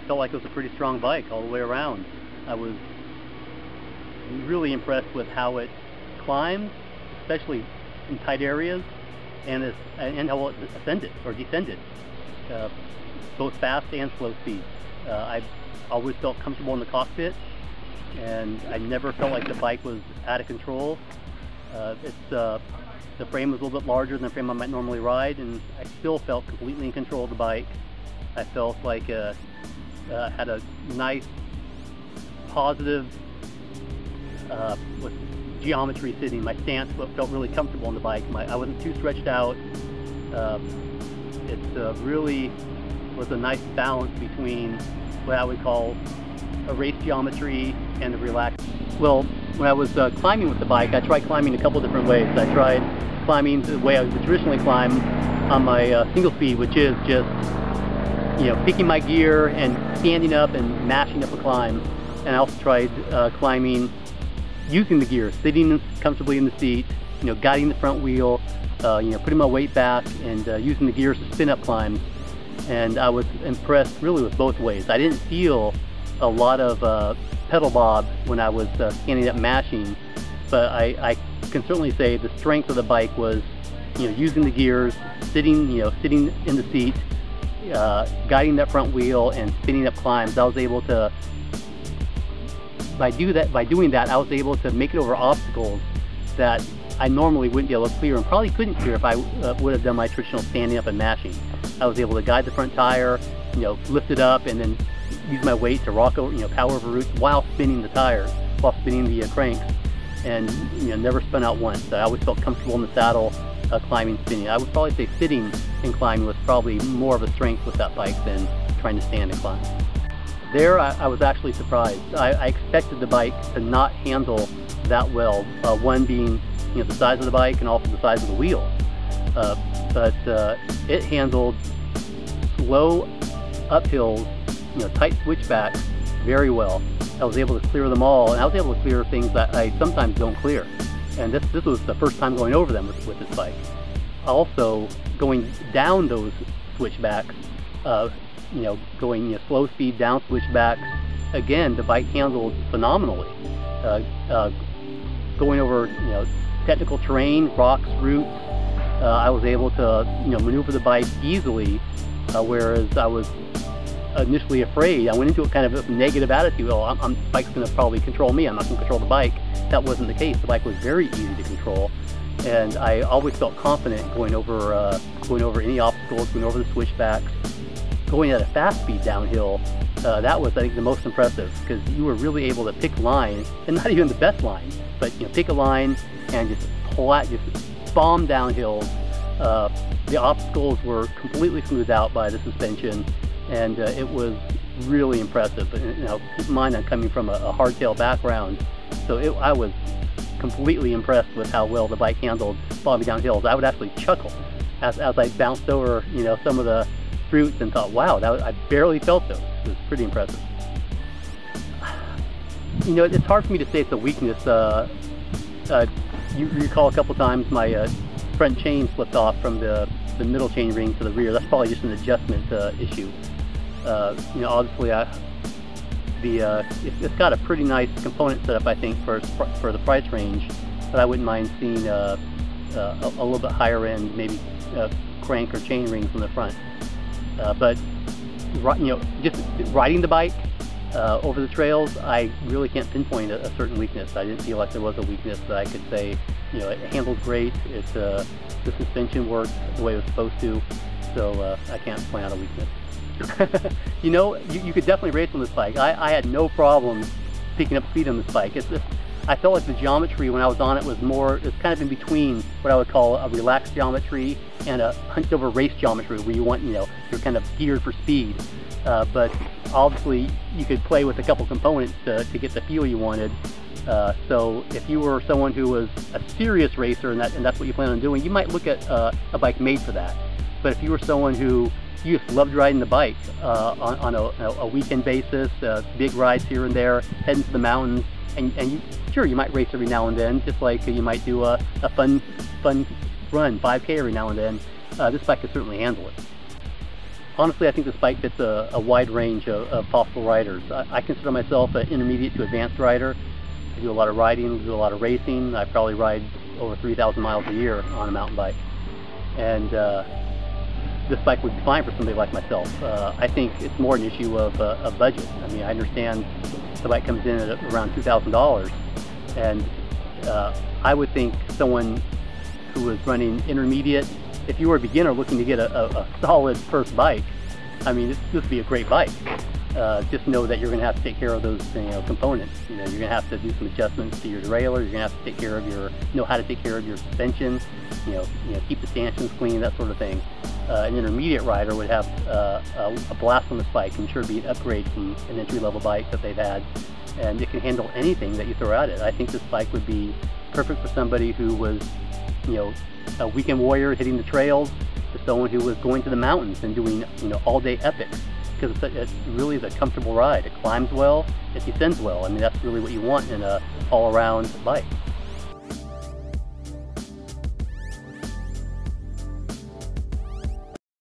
felt like it was a pretty strong bike all the way around. I was really impressed with how it climbed, especially in tight areas, and how well it ascended or descended, both fast and slow speed. I always felt comfortable in the cockpit, and I never felt like the bike was out of control. The frame was a little bit larger than the frame I might normally ride, and I still felt completely in control of the bike. I felt like had a nice, positive with geometry sitting. My stance felt really comfortable on the bike. I wasn't too stretched out. It really was a nice balance between what I would call a race geometry and the relaxed. Well, when I was climbing with the bike, I tried climbing a couple different ways. I tried climbing the way I would traditionally climb on my single speed, which is just, you know, picking my gear and standing up and mashing up a climb. And I also tried climbing using the gear, sitting comfortably in the seat, you know, guiding the front wheel, you know, putting my weight back and using the gears to spin up climbs. And I was impressed really with both ways. I didn't feel a lot of pedal bob when I was standing up mashing, but I can certainly say the strength of the bike was, you know, using the gears, sitting in the seat, guiding that front wheel and spinning up climbs. I was able to, by doing that, I was able to make it over obstacles that I normally wouldn't be able to clear, and probably couldn't clear if I would have done my traditional standing up and mashing. I was able to guide the front tire, you know, lift it up, and then use my weight to rock over, you know, power over roots while spinning the tires, while spinning the cranks, and, you know, never spun out once. I always felt comfortable in the saddle, climbing, spinning. I would probably say sitting and climbing was probably more of a strength with that bike than trying to stand and climb. There, I was actually surprised. I expected the bike to not handle that well. One being, you know, the size of the bike and also the size of the wheels. But it handled slow uphills, you know, tight switchbacks very well. I was able to clear them all, and I was able to clear things that I sometimes don't clear. And this was the first time going over them with this bike. Also, going down those switchbacks, you know, going, you know, slow speed down switchbacks, again, the bike handled phenomenally. Going over, you know, technical terrain, rocks, roots, I was able to, you know, maneuver the bike easily, whereas I was initially afraid. I went into it kind of a negative attitude. Oh, the bike's going to probably control me. I'm not going to control the bike. That wasn't the case. The bike was very easy to control, and I always felt confident going over any obstacles, going over the switchbacks, going at a fast speed downhill. That was, I think, the most impressive, because you were really able to pick line, and not even the best line, but, you know, pick a line and just bomb downhill. The obstacles were completely smoothed out by the suspension, and it was really impressive. You know, keep in mind I'm coming from a hardtail background, so I was completely impressed with how well the bike handled bombing down hills. I would actually chuckle as I bounced over, you know, some of the fruits and thought, wow, I barely felt those. It was pretty impressive. You know, it's hard for me to say it's a weakness. You recall a couple times my front chain slipped off from the middle chain ring to the rear. That's probably just an adjustment issue. You know, obviously it's got a pretty nice component setup, I think, for the price range, but I wouldn't mind seeing a little bit higher end, maybe crank or chain rings on the front. But you know, just riding the bike over the trails, I really can't pinpoint a certain weakness. I didn't feel like there was a weakness that I could say, you know, it handled great. The suspension worked the way it was supposed to, so I can't point out a weakness. You know, you could definitely race on this bike. I had no problems picking up speed on this bike. I felt like the geometry when I was on it was it's kind of in between what I would call a relaxed geometry and a hunched over race geometry, where you want, you know, you're kind of geared for speed. But obviously you could play with a couple components to get the feel you wanted. So if you were someone who was a serious racer and that's what you plan on doing, you might look at a bike made for that. But if you were someone who you just loved riding the bike on a weekend basis, big rides here and there, heading to the mountains, and sure, you might race every now and then, just like you might do a fun run, 5K every now and then, this bike could certainly handle it. Honestly, I think this bike fits a wide range of possible riders. I consider myself an intermediate to advanced rider. I do a lot of riding, do a lot of racing. I probably ride over 3,000 miles a year on a mountain bike. And this bike would be fine for somebody like myself. I think it's more an issue of a budget. I mean, I understand the bike comes in at around $2,000, and I would think someone who was running intermediate, if you were a beginner looking to get a solid first bike, I mean, this would be a great bike. Just know that you're going to have to take care of those components. You're going to have to do some adjustments to your derailleur. You're going to have to take care of know how to take care of your suspension. Keep the stanchions clean, that sort of thing. An intermediate rider would have a blast on this bike, and sure be an upgrade from an entry-level bike that they've had, and it can handle anything that you throw at it. I think this bike would be perfect for somebody who was, a weekend warrior hitting the trails, to someone who was going to the mountains and doing, all-day epics. Because it really is a comfortable ride. It climbs well, it descends well. I mean, that's really what you want in a all-around bike.